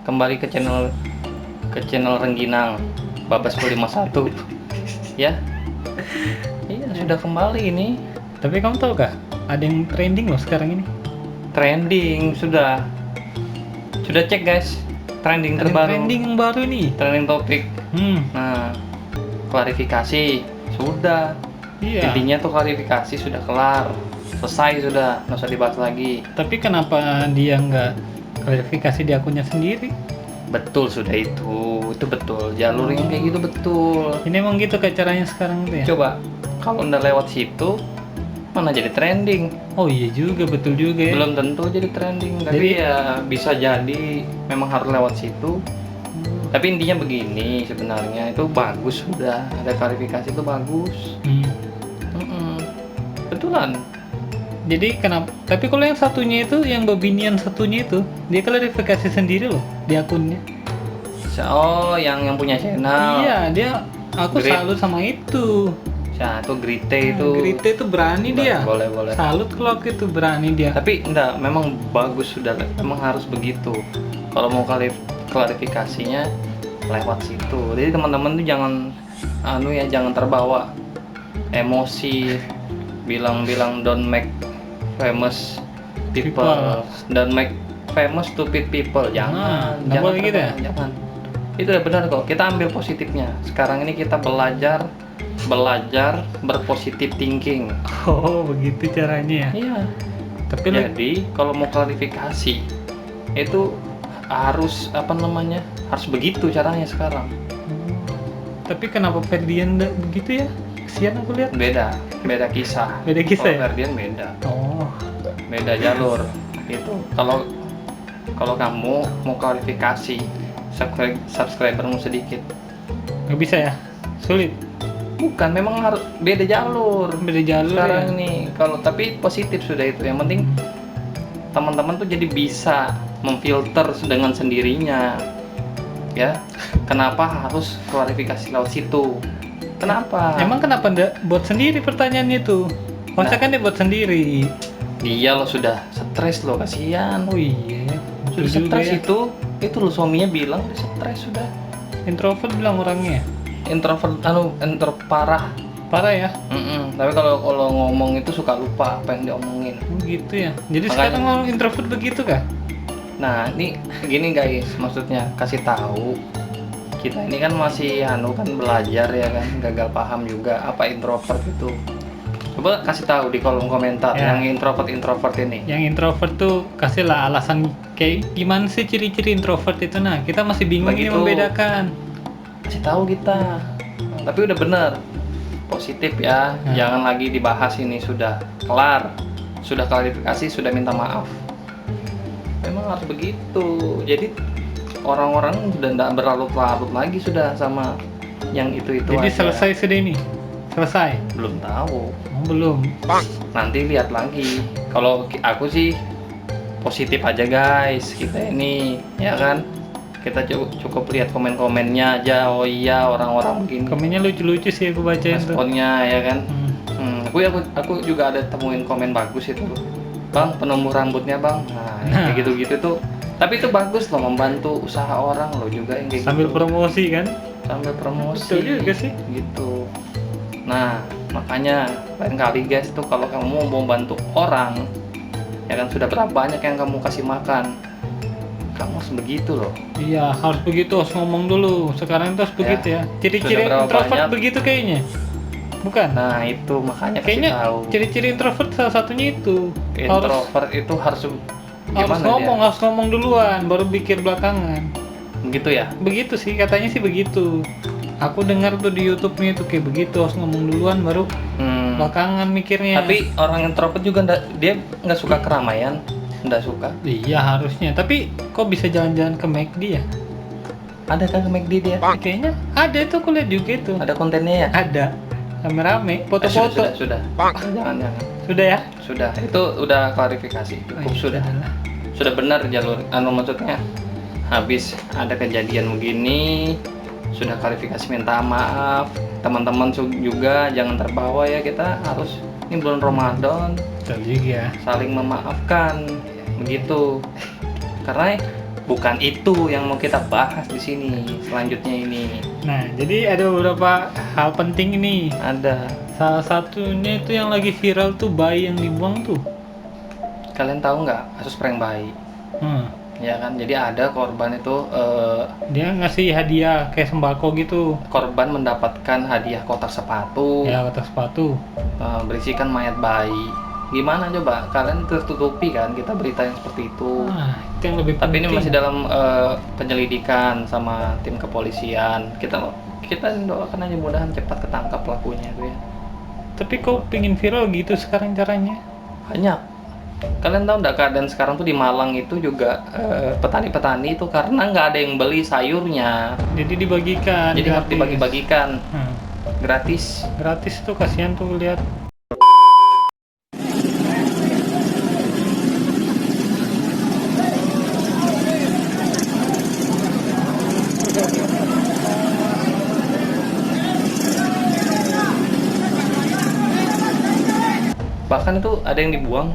kembali ke channel Rengginang Babas 51 ya. Iya, sudah kembali ini. Tapi kamu tahu gak? Ada yang trending loh sekarang ini. Trending sudah cek guys. Trending Ada terbaru. trending yang baru nih. Trending topik. Nah, klarifikasi sudah. Iya. Intinya tuh klarifikasi sudah kelar. Selesai sudah, nggak usah dibahas lagi. Tapi kenapa dia nggak klarifikasi di akunnya sendiri? Betul sudah itu betul. Jalur yang kayak gitu betul. Ini emang gitu kayak caranya sekarang tuh ya? Coba kalau udah lewat situ mana jadi trending. Oh iya juga, betul juga ya. Belum tentu jadi trending, tapi ya bisa jadi memang harus lewat situ. Tapi intinya begini, sebenarnya itu bagus sudah ada klarifikasi itu bagus. Betulan. Jadi kenapa? Tapi kalau yang satunya itu, yang Babinian satunya itu, dia klarifikasi sendiri loh di akunnya. Oh, yang punya channel. Iya, dia. Aku Grit. salut sama itu. Itu Grite itu. Grite itu berani dia. Boleh. Salut kalau itu berani dia. Tapi enggak, memang bagus sudah. Memang harus begitu. Kalau mau klarifikasinya lewat situ. Jadi teman-teman tuh jangan jangan terbawa emosi bilang don't make famous people. Don't make famous stupid people. Jangan boleh gitu ya? Jangan. Itu udah benar kok. Kita ambil positifnya. Sekarang ini kita belajar berpositif thinking. Oh, begitu caranya ya. Iya. Tapi Jadi kalau mau klarifikasi itu harus harus begitu caranya sekarang. Tapi kenapa Ferdian begitu ya? Kesian aku lihat. Beda kisah. Beda kisah ya? Ferdian beda. Oh. Beda jalur. Itu kalau kamu mau klarifikasi subscribermu sedikit. Nggak bisa ya? Sulit. Bukan, memang harus beda jalur. Beda jalur sekarang ya? nih. Kalau tapi positif sudah itu. Yang penting teman-teman tuh jadi bisa memfilter dengan sendirinya. Ya. Kenapa harus klarifikasi lewat situ? Kenapa? Emang kenapa nggak buat sendiri pertanyaannya itu? Masa kan dia buat sendiri? Dia lo sudah stres lo, kasihan. Oh iya. Sudah stres ya. itu lo suaminya bilang dia stres sudah. Introvert bilang orangnya. Introvert parah. Parah ya? Tapi kalau ngomong itu suka lupa apa yang diomongin. Oh gitu ya. Jadi Makanya- sekarang orang introvert begitu kah? Nah, ini gini guys, maksudnya kasih tahu kita ini kan masih kan belajar ya kan, gagal paham juga apa introvert itu. Coba kasih tahu di kolom komentar Ya. yang introvert ini. Yang introvert tuh kasihlah alasan kayak gimana sih ciri-ciri introvert itu. Nah, kita masih bingung ini Begitu. membedakan. Kasih tahu kita. Tapi udah bener. Positif ya. Nah. Jangan lagi dibahas, ini sudah kelar. Sudah klarifikasi, sudah minta maaf. Memang harus begitu. Jadi orang-orang sudah tidak berlarut-larut lagi sudah sama yang itu Jadi aja. selesai sudah ini. Selesai. Belum tahu. Oh, belum. Nanti lihat lagi. Kalau aku sih positif aja guys. Kita ini ya kan. Kita cukup lihat komen-komennya aja. Oh iya, orang-orang begini. Komennya lucu-lucu sih aku bacain tuh. Responnya ya kan. Aku juga ada temuin komen bagus itu. Bang, penumbuh rambutnya bang. Nah, kayak gitu-gitu tuh. Tapi itu bagus loh, membantu usaha orang loh juga yang kayak Sambil gitu. promosi kan? Sambil promosi. Betul juga sih. Gitu. Nah, makanya lain kali guys tuh kalau kamu mau bantu orang, ya kan sudah berapa banyak yang kamu kasih makan, kamu harus begitu loh. Iya, harus begitu, harus ngomong dulu. Sekarang itu harus begitu ya. Ciri-ciri Sudah berapa introvert banyak? begitu kayaknya. Bukan? Nah itu makanya kasih Kayaknya tahu. ciri-ciri introvert salah satunya itu. Introvert itu harus Harus ngomong duluan, baru pikir belakangan. Begitu ya? Begitu sih, katanya sih begitu. Aku dengar tuh di YouTube-nya itu kayak begitu, harus ngomong duluan baru belakangan mikirnya. Tapi orang introvert juga dia nggak suka keramaian, nggak suka. Iya harusnya, tapi kok bisa jalan-jalan ke McD ya? Ada kan ke McD dia? Kayaknya ada itu, aku lihat juga itu. Ada kontennya ya? Ada, rame-rame, foto-foto. Sudah. Jangan. Sudah ya? Sudah. Itu udah klarifikasi. Cukup sudah. Sudah benar jalur. Maksudnya habis ada kejadian begini, sudah klarifikasi minta maaf. Teman-teman juga jangan terbawa ya, kita harus, ini bulan Ramadan. Betul juga. Saling memaafkan begitu. Karena bukan itu yang mau kita bahas di sini selanjutnya ini. Nah, jadi ada beberapa hal penting ini. Ada. Salah satunya itu yang lagi viral tuh bayi yang dibuang tuh. Kalian tahu nggak kasus prank bayi? Ya kan, jadi ada korban itu Dia ngasih hadiah kayak sembako gitu. korban mendapatkan hadiah kotak sepatu Ya, kotak sepatu. berisikan mayat bayi. Gimana coba? Kalian tertutupi kan kita berita yang seperti itu. Nah, itu yang lebih Tapi penting. ini masih dalam penyelidikan sama tim kepolisian. Kita doakan aja mudahan cepat ketangkap pelakunya itu ya. Tapi kok pingin viral gitu sekarang caranya? Banyak. Kalian tahu nggak keadaan sekarang tuh di Malang itu juga petani-petani itu karena nggak ada yang beli sayurnya. Jadi dibagikan. Jadi harus gratis. dibagi-bagikan gratis. Gratis tuh, kasihan tuh lihat. Bahkan itu ada yang dibuang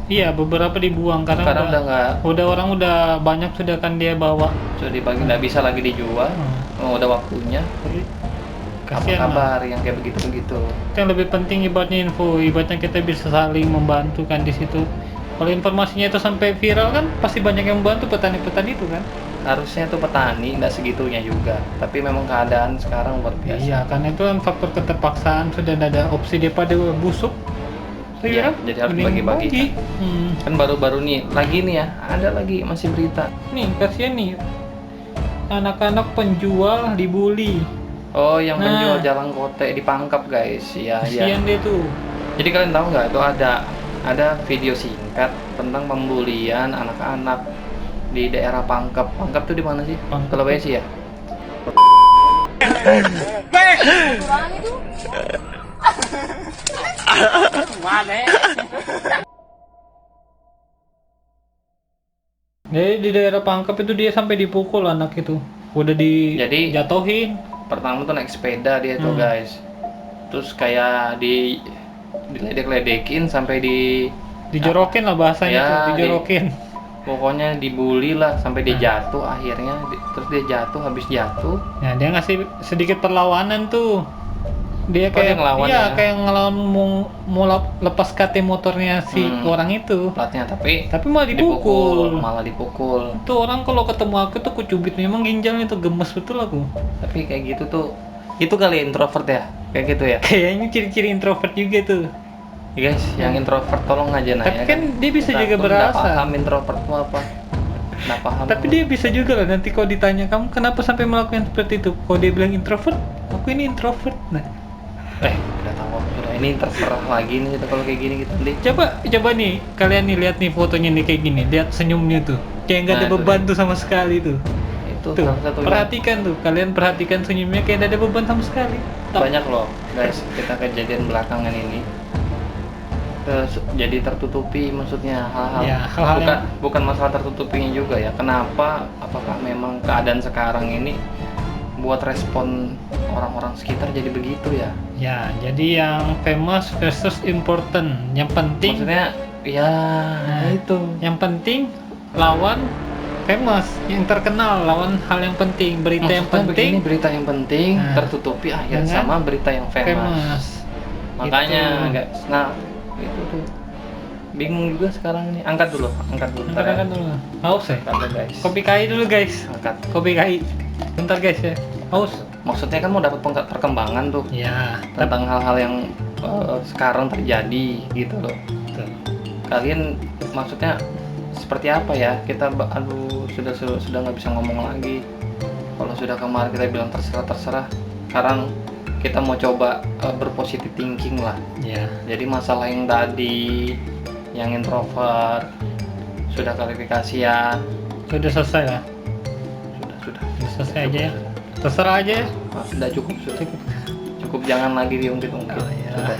Iya, beberapa dibuang karena udah nggak, orang udah banyak sudah kan dia bawa. sudah dibagi, nggak bisa lagi dijual. Udah waktunya. Jadi, Apa kasihan lah. kabar yang kayak begitu-begitu? Yang lebih penting ibaratnya info, ibaratnya kita bisa saling membantu kan di situ. Kalau informasinya itu sampai viral kan pasti banyak yang membantu petani-petani itu kan. Harusnya tuh petani nggak segitunya juga, tapi memang keadaan sekarang luar biasa. Iya, karena itu kan faktor keterpaksaan, sudah ada opsi daripada busuk. Iya, jadi harus mending bagi-bagi. bagi. Kan baru-baru nih lagi nih ya, ada lagi masih berita. Nih, kasihan nih. Anak-anak penjual dibully. Oh, yang Nah. penjual jalan kote dipangkap guys. Iya, iya. Kasihan dia tuh. Jadi kalian tahu nggak itu ada video singkat tentang pembulian anak-anak di daerah Pangkep. Pangkep tuh di mana sih? Pangkep. Sulawesi ya? Jadi di daerah Pangkep itu dia sampai dipukul anak itu. Udah Jadi- dijatuhin. Pertama tuh naik sepeda dia tuh guys. Terus kayak diledek-ledekin sampai Dijorokin lah bahasanya Ya, tuh, dijorokin. pokoknya dibully lah sampai dia jatuh akhirnya. Terus dia jatuh, habis jatuh Nah, dia ngasih sedikit perlawanan tuh. Dia Oh, kayak dia ngelawan ya? kayak ngelawan mau lepas KT motornya si orang itu. platnya, tapi Malah dipukul. malah dipukul. Tuh orang kalau ketemu aku tuh kucubit, memang ginjalnya tuh gemes betul aku. Tapi kayak gitu tuh, itu kali introvert ya, kayak gitu ya. Kayaknya ciri-ciri introvert juga tuh. Ya guys, yang introvert tolong aja Tapi nanya kan dia bisa juga Nggak berasa. paham introvert itu apa. Nggak paham. Tapi dia bisa juga loh, nanti kalau ditanya kamu kenapa sampai melakukan seperti itu, kalau dia bilang introvert, aku ini introvert. Nah, udah tahu, udah ini terserah lagi nih kita kalau kayak gini gitu nih. coba nih kalian nih lihat nih fotonya nih kayak gini, lihat senyumnya tuh, kayak nggak ada Nah, itu beban tuh sama sekali tuh. Itu Tuh, salah satu perhatikan tuh, kalian perhatikan senyumnya kayak nggak ada beban sama sekali. banyak loh guys, kita kejadian belakangan ini jadi tertutupi, maksudnya hal-hal Ya, hal-hal bukan masalah tertutupinya juga ya. Kenapa? Apakah memang keadaan sekarang ini buat respon orang-orang sekitar jadi begitu ya? Ya, jadi yang famous versus important. Yang penting, Maksudnya ya itu. yang penting lawan famous, yang terkenal lawan hal yang penting, berita yang Maksudnya penting. begini, berita yang penting Nah, tertutupi akhirnya dengan sama berita yang famous. Famous. Makanya Gitu. nggak, nah itu tuh bingung juga sekarang nih. Angkat dulu bentar ya. Bentar dulu. Haus ya? Bentar, guys. Kopi kai dulu guys. Angkat. Kopi kai. Bentar guys ya. Haus. Maksudnya kan mau dapat perkembangan tuh Ya. tentang hal-hal yang sekarang terjadi gitu loh. Betul. Kalian maksudnya seperti apa ya? Kita aduh sudah nggak bisa ngomong lagi. Kalau sudah kemarin kita bilang terserah. Sekarang kita mau coba berpositif thinking lah. Ya. Jadi masalah yang tadi, yang introvert, sudah klarifikasi ya. Sudah selesai lah. Sudah. Sudah selesai aja ya. Terserah aja ya. Sudah cukup. Cukup, jangan lagi diungkit-ungkit. Oh, iya.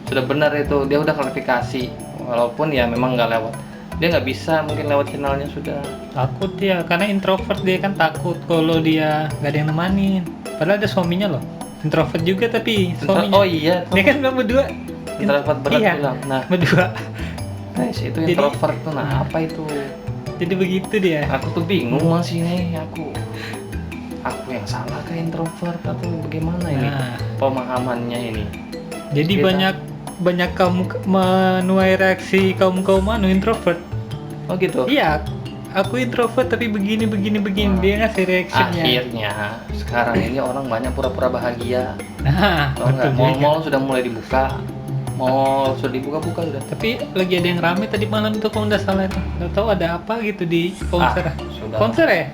Sudah benar itu, dia udah klarifikasi. Walaupun ya memang nggak lewat. Dia nggak bisa mungkin lewat channelnya sudah. Takut dia, karena introvert dia kan takut kalau dia nggak ada yang nemanin. Padahal ada suaminya loh. Introvert juga tapi suaminya. Oh iya, Dia kan bilang berdua. introvert berat Iya, bilang. Nah, berdua. guys, itu Jadi- introvert tuh. Nah, apa itu? Jadi begitu dia. Aku tuh bingung masih nih, aku yang salah ke introvert atau bagaimana ini Nah, pemahamannya ini. jadi Kita- banyak kamu menuai reaksi kaum introvert. Oh gitu. Iya, aku introvert tapi begini. Wah. Dia ngasih reactionnya. Akhirnya sekarang ini orang banyak pura-pura bahagia. Nah, Tahu nggak? betul juga. Mall-mall sudah mulai dibuka. Mall sudah dibuka sudah. Tapi lagi ada yang rame tadi malam itu kalau nggak salah itu. Nggak tahu ada apa gitu di konser. Sudah. Konser ya?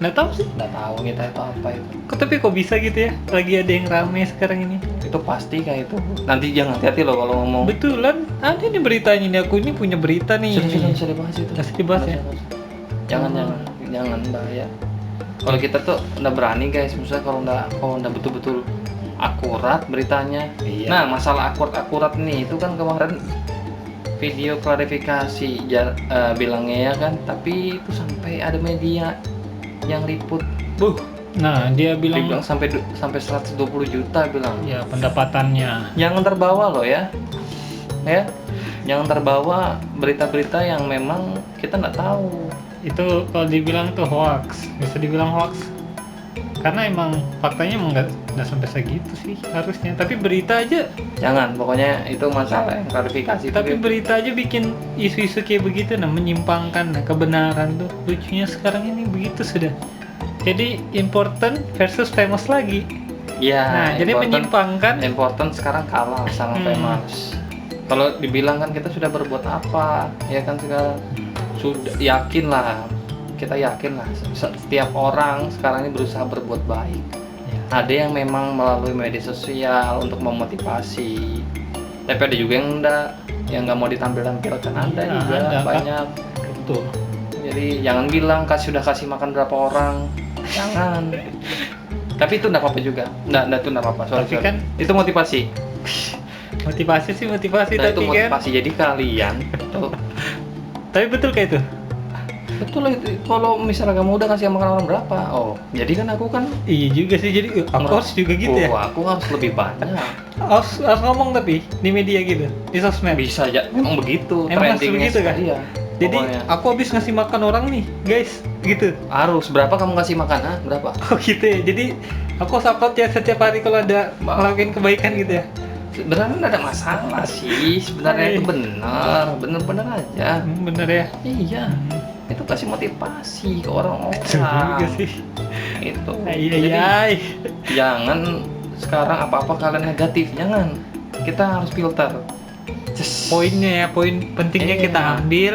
Nggak tahu sih. Nggak tahu kita itu apa itu. Tapi kok bisa gitu ya? Lagi ada yang rame sekarang ini. Itu pasti kayak itu. Nanti jangan hati-hati loh kalau ngomong. Betulan, ada nih beritanya nih. Aku ini punya berita nih. Sudah dibahas itu. Nggak usah dibahas ya? Jangan bahaya. Kalau kita tuh udah berani guys, misalnya kalau udah betul-betul akurat beritanya. Iya. Nah, masalah akurat nih itu kan kemarin video klarifikasi bilangnya ya kan, tapi itu sampai ada media yang liput. Nah, dia bilang, Dibilang sampai 120 juta bilang. ya pendapatannya. Jangan terbawa loh ya. Ya. Jangan terbawa berita-berita yang memang kita nggak tahu. Itu kalau dibilang tuh hoax, bisa dibilang hoax. Karena emang faktanya emang nggak sampai segitu sih harusnya. Tapi berita aja, Jangan, pokoknya itu masalah yang klarifikasi. tapi itu. berita aja bikin isu-isu kayak begitu, nah menyimpangkan nah, kebenaran tuh. Lucunya sekarang ini begitu sudah. Jadi important versus famous lagi. Ya, Nah, jadi menyimpangkan. important sekarang kalah sama famous. Kalau dibilang kan kita sudah berbuat apa, ya kan sekarang sudah kita yakin lah setiap orang sekarang ini berusaha berbuat baik. Ya. Ada yang memang melalui media sosial untuk memotivasi, tapi ada juga yang nggak mau ditampilkan. Ada Ya, juga ada, Kak. banyak. Betul. Jadi jangan bilang sudah kasih makan berapa orang, jangan. Tapi itu nggak apa-apa juga, nggak itu nggak apa-apa. Tapi kan itu motivasi. motivasi sih motivasi, Nah, itu tapi kan. motivasi. Jadi kalian tuh, Tapi betul kayak itu. betul itu. Kalau misalnya kamu udah kasih makan orang berapa, oh, jadi kan aku kan, Iya juga sih, jadi aku harus juga gitu ya. aku harus lebih banyak. Harus ngomong tapi di media gitu, di sosmed. Bisa aja, memang begitu. Emang harus Trendingnya begitu kan? sekali ya. Jadi Pokoknya. aku habis ngasih makan orang nih, guys, gitu. Harus berapa kamu kasih makan? Ah, berapa? Oh gitu ya. Jadi aku upload ya setiap hari kalau ada ngelakuin kebaikan gitu ya. Sebenarnya nggak ada masalah sih. Sebenarnya itu benar aja. Bener ya. Iya. Itu kasih motivasi ke orang-orang. Betul juga sih. Itu. Iya. Jadi, jangan sekarang apa-apa kalian negatif, jangan. Kita harus filter. Poinnya ya, poin pentingnya Iya. kita ambil,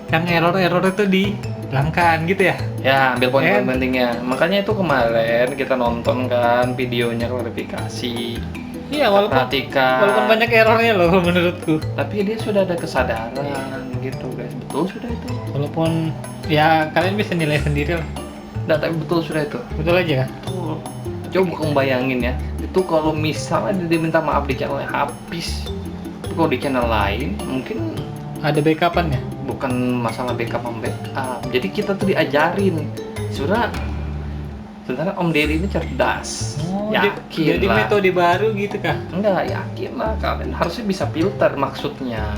yang error itu dihilangkan gitu ya. Ya, ambil poin-poin Kan? pentingnya. Makanya itu kemarin kita nonton kan videonya klarifikasi. Iya, walaupun Perhatikan. banyak errornya loh menurutku. Tapi dia sudah ada kesadaran gitu guys. Betul sudah itu. Walaupun ya kalian bisa nilai sendiri lah. Nggak, tapi betul sudah itu. Betul aja kan? Betul. Coba kamu bayangin ya. Itu kalau misalnya dia minta maaf di channel habis. Tapi kalau di channel lain mungkin Ada backupan ya? bukan masalah backup membackup. Jadi kita tuh diajarin. Sebenarnya Om Deddy ini cerdas. Yakin jadi lah. metode baru gitu kah? Enggak, yakin lah kalian harusnya bisa filter maksudnya.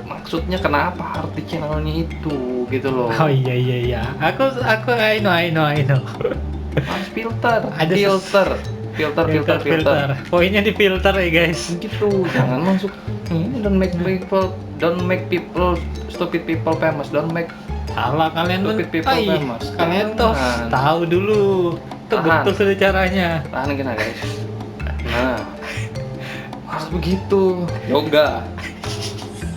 Maksudnya kenapa harus di channelnya itu gitu loh. Oh iya. Aku I know. Harus filter. Ada Filter. Poinnya di filter ya guys. Gitu. Jangan masuk ini don't make people stupid people famous. Don't make Salah kalian tuh. Stupid people Ai, famous. kalian tuh Jangan. tahu dulu. Tuh Tahan. betul sudah caranya. tahan kena guys. Nah, harus begitu. Yoga.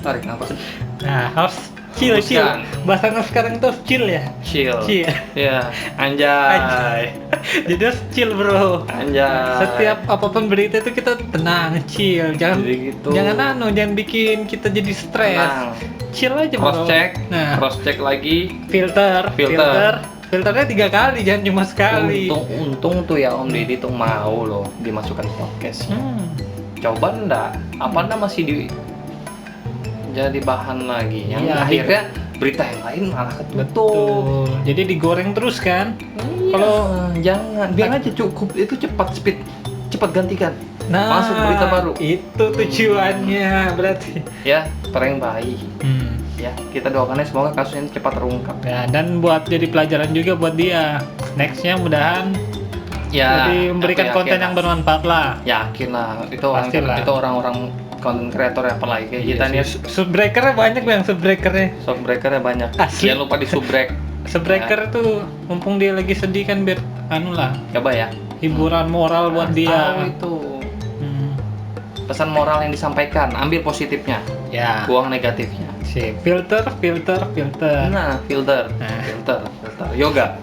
Tarik nafas. Nah, harus chill. Hembuskan. Bahasa sekarang tuh chill ya. Chill. Chill. Ya, anjay. Jadi harus chill bro. Anjay. Setiap apapun berita itu kita tenang, chill. Jangan Jadi gitu. jangan bikin kita jadi stres. Tenang. Chill aja bro. Cross check lagi. Filter. Filternya 3 kali, jangan cuma sekali. Untung tuh ya Om Deddy tuh mau loh dimasukkan podcast. Hmm. Coba apa ndak masih jadi bahan lagi. Yang Iya, akhirnya berita yang lain malah ketutup. Betul. Jadi digoreng terus kan? Kalau jangan, biar aja cukup itu cepat gantikan. Nah, Masuk berita baru. Itu tujuannya berarti. Ya, prank bayi. Hmm. Ya, kita doakannya semoga kasusnya cepat terungkap. Ya, dan buat jadi pelajaran juga buat dia. Nextnya mudahan Ya, jadi memberikan aku yakin konten yang lah. bermanfaat lah. Yakin lah, Pastilah. itu orang-orang konten kreator ya, apalagi kayak kita nih. Subbreakernya banyak yang subbreakernya. Shockbreakernya banyak. Asli. Jangan lupa di subrek. Subbreaker tuh mumpung dia lagi sedih kan biar anu lah, Coba ya. hiburan moral buat Tahu dia. itu Hmm. pesan moral yang disampaikan, ambil positifnya, Ya. buang negatifnya. Si filter. Nah, filter, Nah. filter, yoga.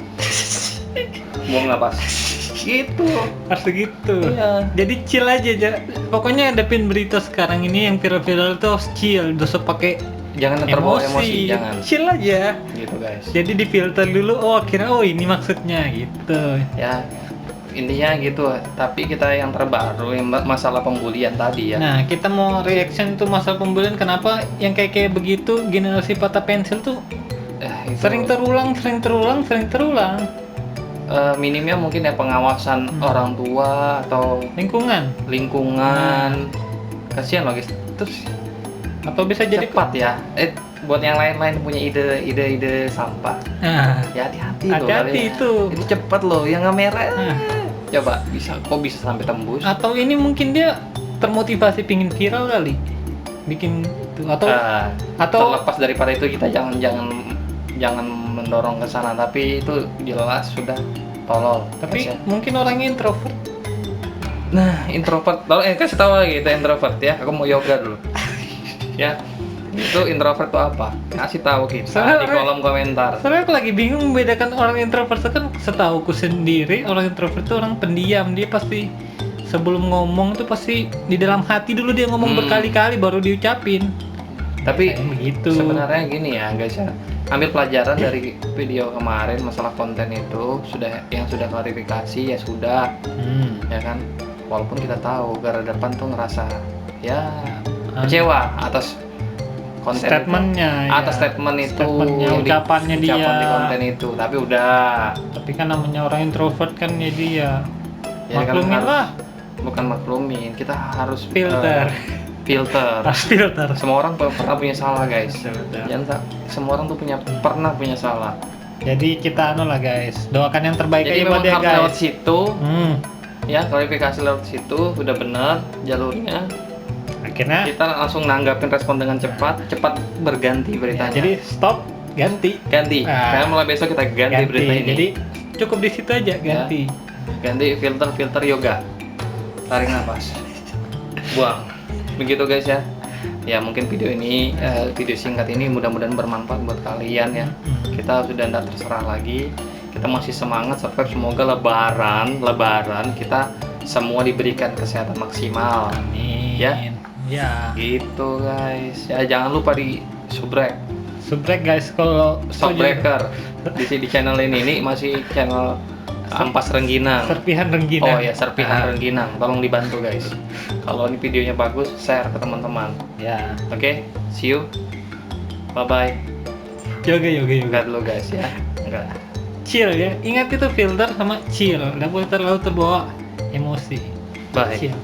Buang napas. Gitu. Harus gitu. Iya. Jadi chill aja. Pokoknya hadapin berita sekarang ini yang viral-viral tuh harus chill. Dosa pakai Jangan terbawa emosi, jangan. Chill aja. Gitu guys. Jadi difilter dulu. Oh, akhirnya ini maksudnya gitu. Ya, intinya gitu. Tapi kita yang terbaru yang masalah pembulian tadi ya. Nah, kita mau reaction tuh masalah pembulian. Kenapa yang kayak begitu generasi patah pensil tuh Itu, sering terulang. minimnya mungkin ya pengawasan orang tua atau Lingkungan. kasihan loh guys. Terus Atau bisa jadi cepat ya. Buat yang lain-lain punya ide sampah. Nah, Ya hati-hati loh. hati-hati kalian. itu. Itu cepat loh. Yang kamera. Nah. Coba kok bisa sampai tembus? Atau ini mungkin dia termotivasi pingin viral kali. Bikin itu atau Terlepas daripada itu kita jangan mendorong ke sana, tapi itu jelas sudah tolol. tapi Guys, ya. mungkin orangnya introvert. Nah, introvert. Kasih tahu lagi itu introvert ya. Aku mau yoga dulu. Ya. Itu introvert itu apa? Kasih tahu kita di kolom komentar. Soalnya aku lagi bingung membedakan orang introvert. Kan setauku sendiri orang introvert itu orang pendiam. Dia pasti sebelum ngomong tuh pasti di dalam hati dulu dia ngomong berkali-kali baru diucapin. Tapi Kayak begitu. sebenarnya gini ya guys ya, ambil pelajaran dari video kemarin masalah konten itu yang sudah klarifikasi ya sudah, ya kan. Walaupun kita tahu gara depan tuh ngerasa ya kecewa atas konten Statementnya, itu, atas statement itu, statementnya, ucapannya dia. ucapan di konten itu. Tapi udah, Tapi kan namanya orang introvert kan jadi ya ya kan maklumin harus- lah. bukan maklumin, kita harus Filter. filter. Harus filter. Semua orang pernah punya salah guys. Betul. Semua orang tuh pernah punya salah. Jadi kita anu lah guys, doakan yang terbaik Jadi aja buat memang dia harus guys. lewat situ, Hmm. ya klarifikasi lewat situ udah benar jalurnya. Akhirnya Kita langsung nanggapin respon dengan cepat berganti ya, beritanya. jadi stop, ganti. ganti. Ah. Karena mulai besok kita ganti berita ini. Jadi cukup di situ aja ganti. Ganti filter yoga. Tarik nafas. Buang. Begitu guys ya. Ya mungkin video ini video singkat ini mudah-mudahan bermanfaat buat kalian ya. Kita sudah tidak terserah lagi. Kita masih semangat survive, semoga lebaran kita semua diberikan kesehatan maksimal. Amin. Ya. Ya. Gitu guys. Ya jangan lupa di subrek, Subrek guys kalau Shockbreaker. Di channel ini masih channel Ampas Rengginang. Serpihan Rengginang. Oh ya, serpihan Rengginang. Tolong dibantu guys. Kalau ini videonya bagus, share ke teman-teman. Ya. Oke, see you. Bye bye. Yoga. Enggak dulu guys ya. Enggak. Chill ya. Ingat itu filter sama chill. Nggak boleh terlalu terbawa emosi. Bye. Chill.